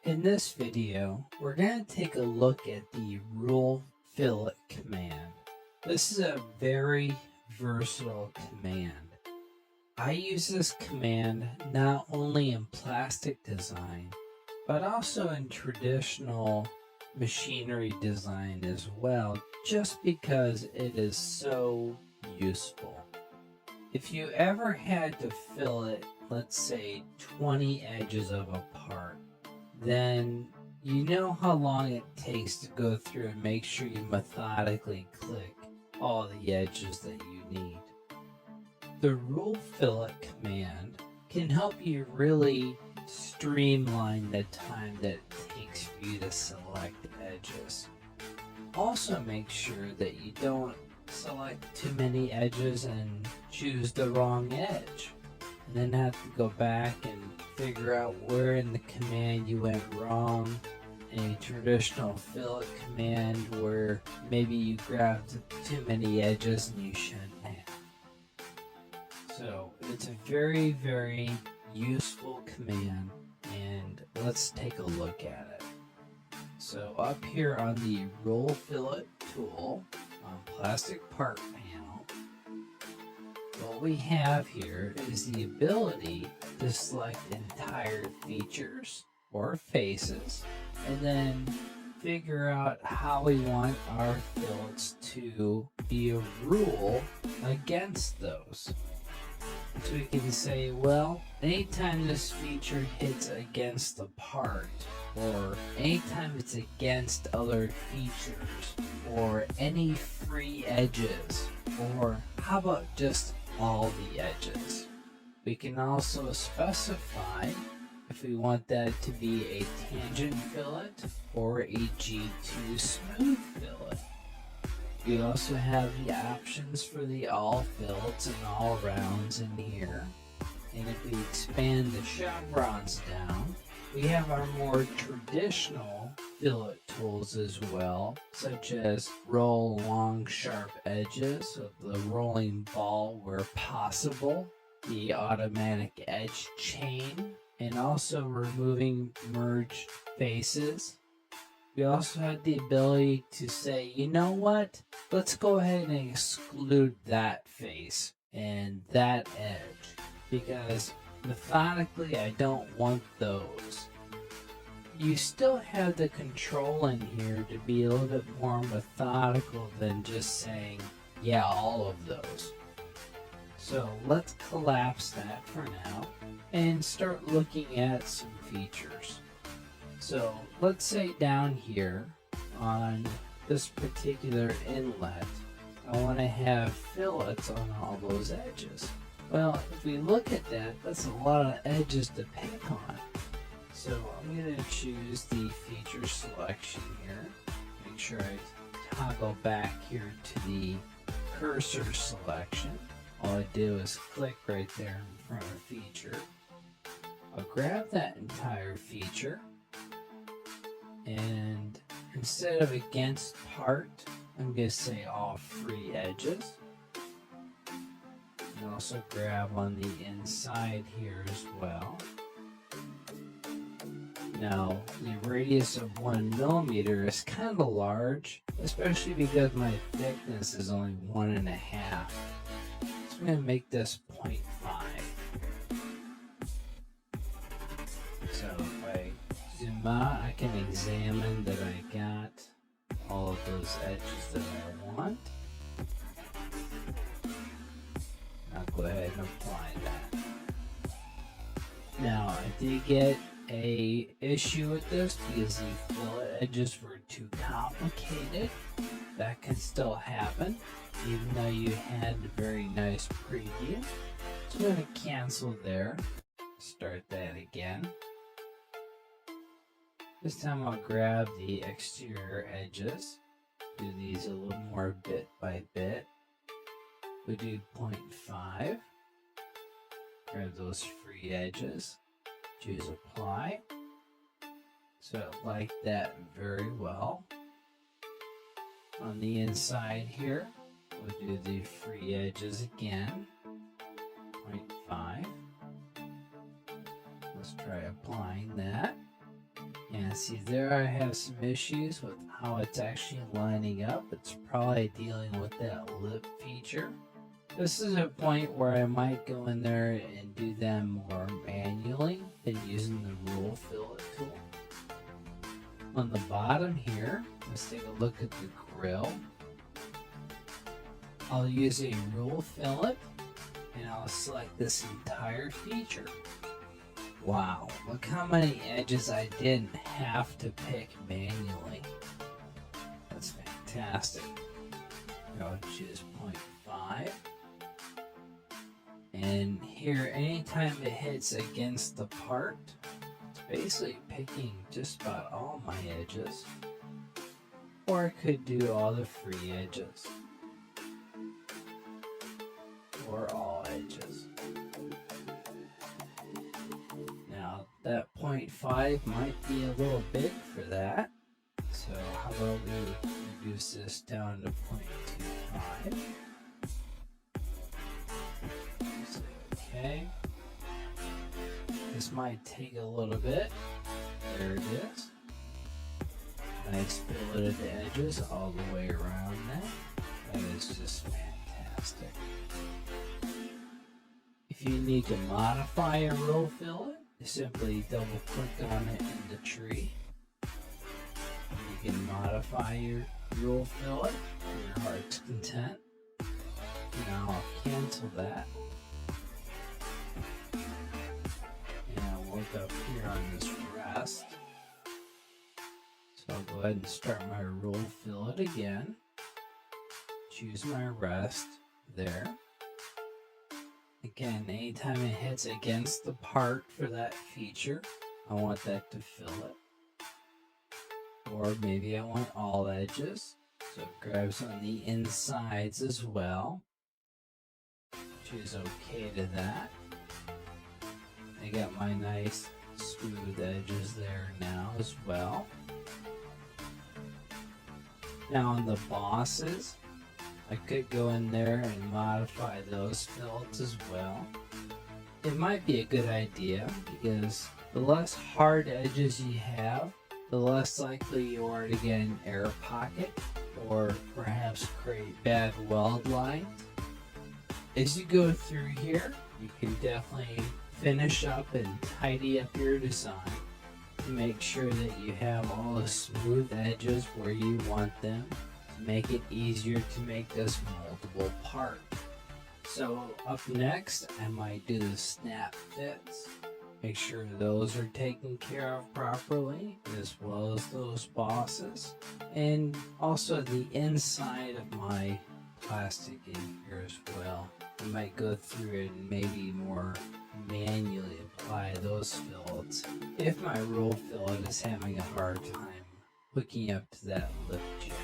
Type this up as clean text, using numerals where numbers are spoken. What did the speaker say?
In this video, we're going to take a look at the rule fillet command. This is a very versatile command. I use this command not only in plastic design, but also in traditional machinery design as well, just because it is so useful. If you ever had to fillet, let's say 20 edges of a part, then you know how long it takes to go through and make sure you methodically click all the edges that you need. The rule fillet command can help you really streamline the time that it takes for you to select edges. Also make sure that you don't select too many edges and choose the wrong edge, and then have to go back and figure out where in the command you went wrong in a traditional fillet command where maybe you grabbed too many edges and you shouldn't have. So it's a very, very useful command, and let's take a look at it. So up here on the roll fillet tool on plastic part panel, what we have here is the ability to select entire features or faces, and then figure out how we want our fillets to be a rule against those. So we can say, well, anytime this feature hits against the part, or anytime it's against other features, or any free edges, or how about just all the edges? We can also specify if we want that to be a tangent fillet or a G2 smooth fillet. We also have the options for the all fillets and all rounds in here. And if we expand the chevrons down, we have our more traditional fillet tools as well, such as roll long sharp edges of the rolling ball where possible, the automatic edge chain, and also removing merged faces. We also have the ability to say, you know what, let's go ahead and exclude that face and that edge, because methodically I don't want those. You still have the control in here to be a little bit more methodical than just saying, yeah, all of those. So let's collapse that for now and start looking at some features. So let's say down here on this particular inlet, I want to have fillets on all those edges. Well, if we look at that, that's a lot of edges to pick on. So I'm going to choose the feature selection here. Make sure I toggle back here to the cursor selection. All I do is click right there in front of feature. I'll grab that entire feature, and instead of against part, I'm going to say all free edges. And also grab on the inside here as well. Now, the radius of 1 millimeter is kind of large, especially because my thickness is only 1.5. So I'm going to make this 0.5. So if I zoom out, I can examine that I got all of those edges that I want. I'll go ahead and apply that. Now, I did get a issue with this because the fillet edges were too complicated. That can still happen, even though you had a very nice preview. So I'm going to cancel there. Start that again. This time I'll grab the exterior edges. Do these a little more bit by bit. We do 0.5. Grab those free edges. Choose apply. So I like that very well. On the inside here, we'll do the free edges again. 0.5. Let's try applying that. Yeah, see there I have some issues with how it's actually lining up. It's probably dealing with that lip feature. This is a point where I might go in there and do them more manually than using the rule fillet tool. On the bottom here, let's take a look at the grill. I'll use a rule fillet and I'll select this entire feature. Wow, look how many edges I didn't have to pick manually. That's fantastic. I'll choose 0.5. And here, anytime it hits against the part, it's basically picking just about all my edges. Or I could do all the free edges. Or all edges. Now, that 0.5 might be a little big for that. So how about we reduce this down to 0.25. Okay. This might take a little bit. There it is. Nice filleted edges all the way around that. That is just fantastic. If you need to modify a roll fillet, you simply double click on it in the tree. You can modify your roll fillet to your heart's content. Now I'll cancel that. And I'll look up here on this rest. So I'll go ahead and start my roll fillet again. Choose my rest there. Again, anytime it hits against the part for that feature, I want that to fillet. Or maybe I want all edges, so it grabs on the insides as well. Choose OK to that. I got my nice smooth edges there now as well. Now on the bosses, I could go in there and modify those fillets as well. It might be a good idea because the less hard edges you have, the less likely you are to get an air pocket or perhaps create bad weld lines. As you go through here, you can definitely finish up and tidy up your design to make sure that you have all the smooth edges where you want them. Make it easier to make this multiple part. So up next, I might do the snap fits. Make sure those are taken care of properly, as well as those bosses. And also the inside of my plastic in here as well. I might go through it and maybe more manually apply those fillets if my roll fillet is having a hard time hooking up to that lip joint.